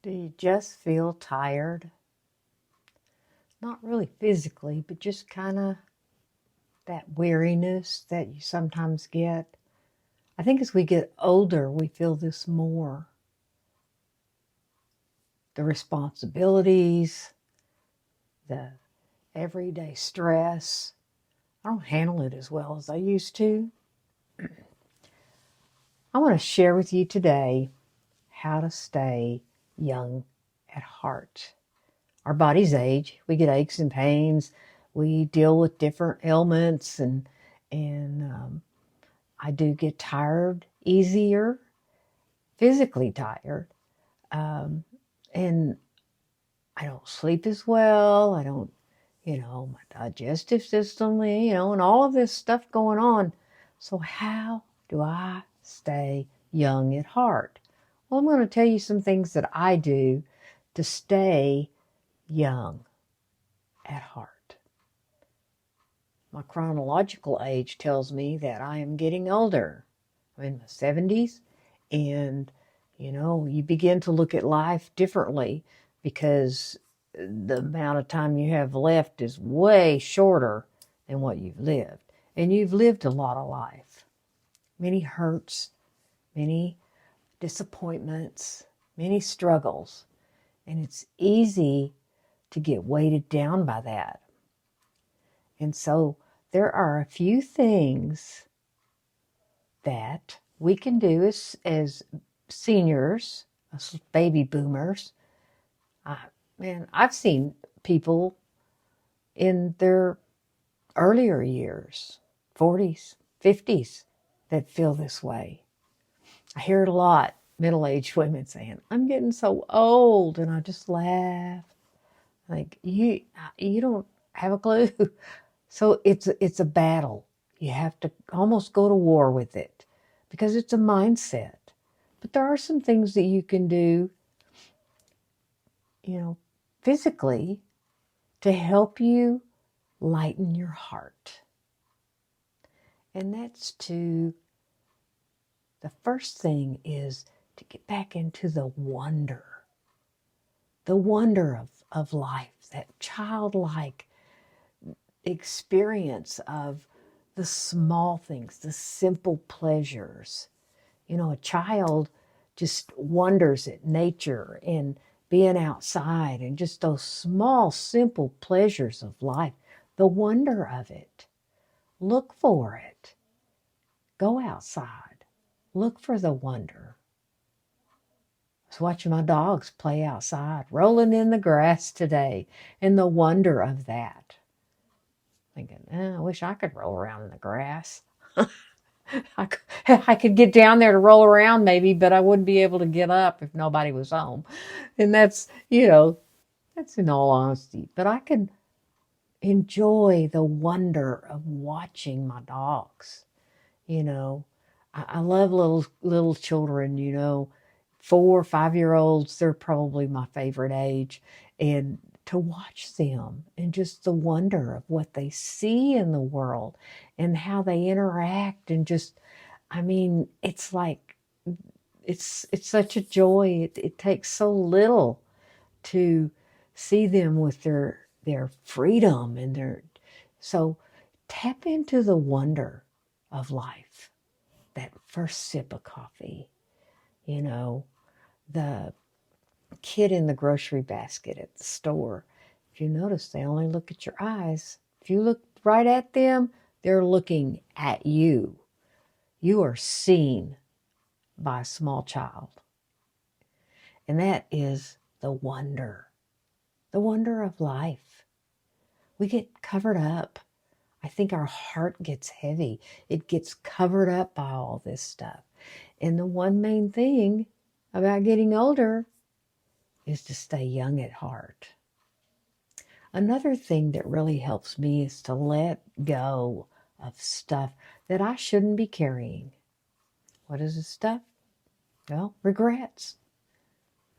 Do you just feel tired? Not really physically, but just kind of that weariness that you sometimes get. I think as we get older, we feel this more. The responsibilities, the everyday stress. I don't handle it as well as I used to. I want to share with you today how to stay young at heart. Our bodies age. We get aches and pains. We deal with different ailments, and I do get tired easier, physically tired, um, and I don't sleep as well. I don't, my digestive system, and all of this stuff going on. So how do I stay young at heart? Well, I'm going to tell you some things that I do to stay young at heart. My chronological age tells me that I am getting older. I'm in my 70s, and you begin to look at life differently because the amount of time you have left is way shorter than what you've lived. And you've lived a lot of life. Many hurts, many disappointments, many struggles. And it's easy to get weighted down by that. And so there are a few things that we can do as seniors, as baby boomers. I've seen people in their earlier years, 40s, 50s, that feel this way. I hear it a lot, middle-aged women saying, "I'm getting so old," and I just laugh. Like, you don't have a clue. So it's a battle. You have to almost go to war with it because it's a mindset. But there are some things that you can do, physically to help you lighten your heart. And the first thing is to get back into the wonder of life, that childlike experience of the small things, the simple pleasures. A child just wonders at nature and being outside and just those small, simple pleasures of life, the wonder of it. Look for it. Go outside. Look for the wonder. I was watching my dogs play outside, rolling in the grass today, and the wonder of that. Thinking, I wish I could roll around in the grass. I could get down there to roll around maybe, but I wouldn't be able to get up if nobody was home. And that's in all honesty. But I could enjoy the wonder of watching my dogs. I love little children, 4 or 5 year olds, they're probably my favorite age. And to watch them and just the wonder of what they see in the world and how they interact and just, it's like, it's such a joy. It takes so little to see them with their freedom and so tap into the wonder of life. That first sip of coffee, the kid in the grocery basket at the store. If you notice, they only look at your eyes. If you look right at them, they're looking at you. You are seen by a small child. And that is the wonder of life. We get covered up. I think our heart gets heavy. It gets covered up by all this stuff. And the one main thing about getting older is to stay young at heart. Another thing that really helps me is to let go of stuff that I shouldn't be carrying. What is this stuff? Well, regrets.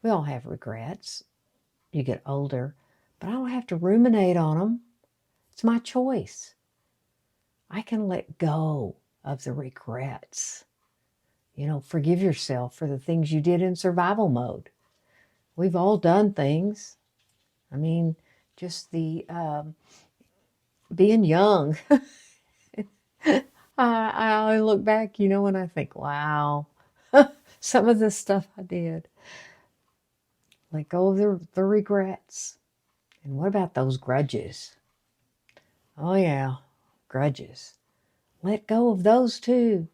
We all have regrets. You get older, but I don't have to ruminate on them. It's my choice. I can let go of the regrets. Forgive yourself for the things you did in survival mode. We've all done things. I mean, just the being young. I look back, and I think, wow, some of the stuff I did. Let go of the regrets. And what about those grudges? Oh, yeah, grudges. Let go of those too.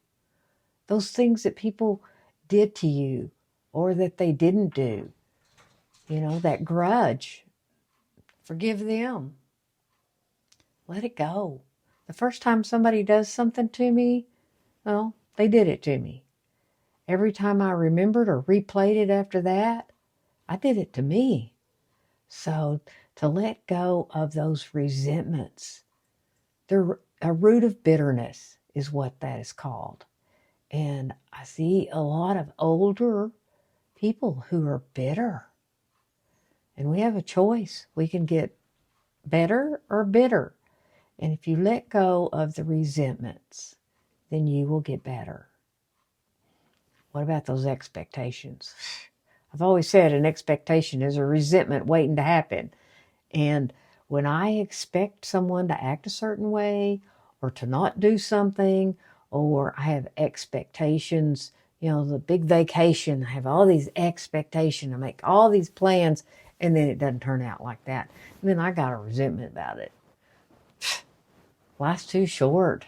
Those things that people did to you or that they didn't do. That grudge. Forgive them. Let it go. The first time somebody does something to me, well, they did it to me. Every time I remembered or replayed it after that, I did it to me. So to let go of those resentments, a root of bitterness is what that is called. And I see a lot of older people who are bitter. And we have a choice. We can get better or bitter. And if you let go of the resentments, then you will get better. What about those expectations? I've always said an expectation is a resentment waiting to happen. And when I expect someone to act a certain way or to not do something, or I have expectations, the big vacation, I have all these expectations, I make all these plans, and then it doesn't turn out like that. And then I got a resentment about it. Life's too short.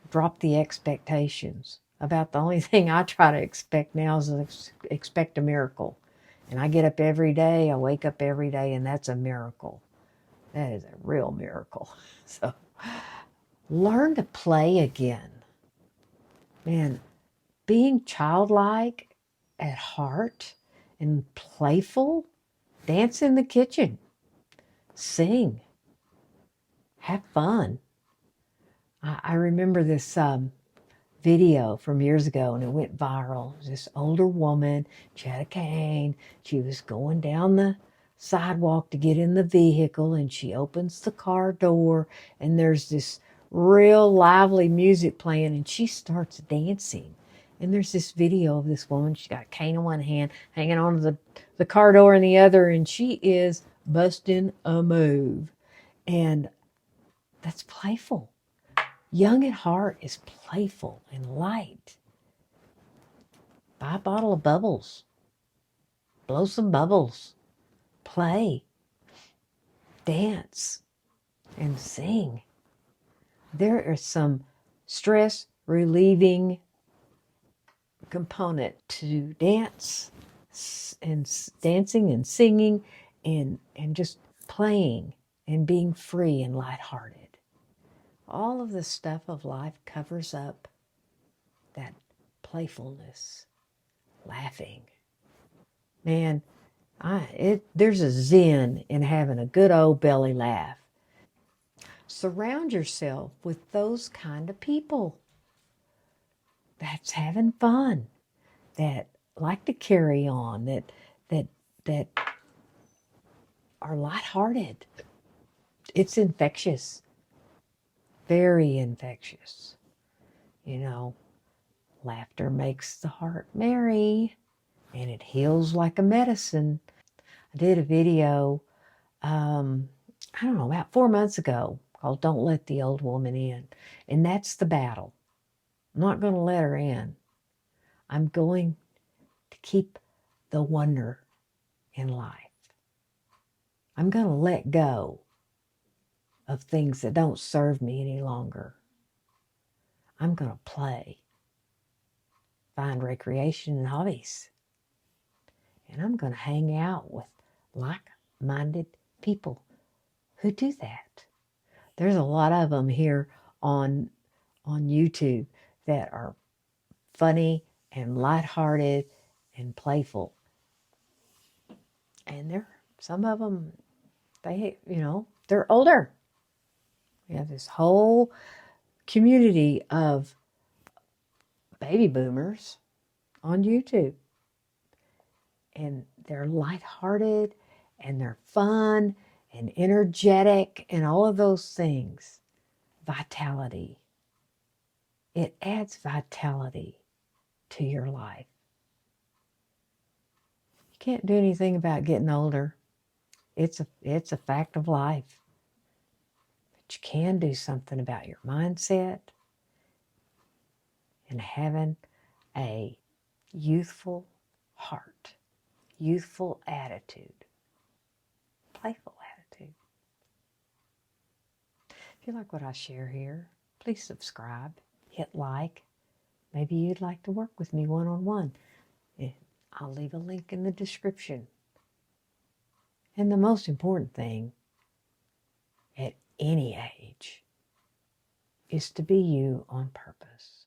Drop the expectations. About the only thing I try to expect now is expect a miracle. And I get up every day, I wake up every day, and that's a miracle. That is a real miracle. So learn to play again. Man, being childlike at heart and playful, dance in the kitchen, sing, have fun. I remember this video from years ago, and it went viral. This older woman, she had a cane. She was going down the sidewalk to get in the vehicle, and she opens the car door, and there's this real lively music playing, and she starts dancing. And there's this video of this woman. She's got a cane in one hand, hanging on to the car door in the other, and she is busting a move. And that's playful. Young at heart is playful and light. Buy a bottle of bubbles. Blow some bubbles. Play. Dance. And sing. There is some stress relieving component to dance and dancing and singing and just playing and being free and lighthearted. All of the stuff of life covers up that playfulness, laughing. Man, there's a zen in having a good old belly laugh. Surround yourself with those kind of people that's having fun, that like to carry on, that are lighthearted. It's infectious, very infectious. Laughter makes the heart merry, and it heals like a medicine. I did a video, I don't know, about 4 months ago called Don't Let the Old Woman In. And that's the battle. I'm not going to let her in. I'm going to keep the wonder in life. I'm going to let go of things that don't serve me any longer. I'm going to play, find recreation and hobbies. And I'm going to hang out with like-minded people who do that. There's a lot of them here on YouTube that are funny and lighthearted and playful. And some of them, they're older. We have this whole community of baby boomers on YouTube. And they're lighthearted and they're fun and energetic and all of those things. Vitality. It adds vitality to your life. You Can't do anything about getting older. It's a fact of life. But you can do something about your mindset and having a youthful heart, youthful attitude, playful attitude. If you like what I share here, please subscribe, hit like. Maybe you'd like to work with me one-on-one. I'll leave a link in the description. And the most important thing at any age is to be you on purpose.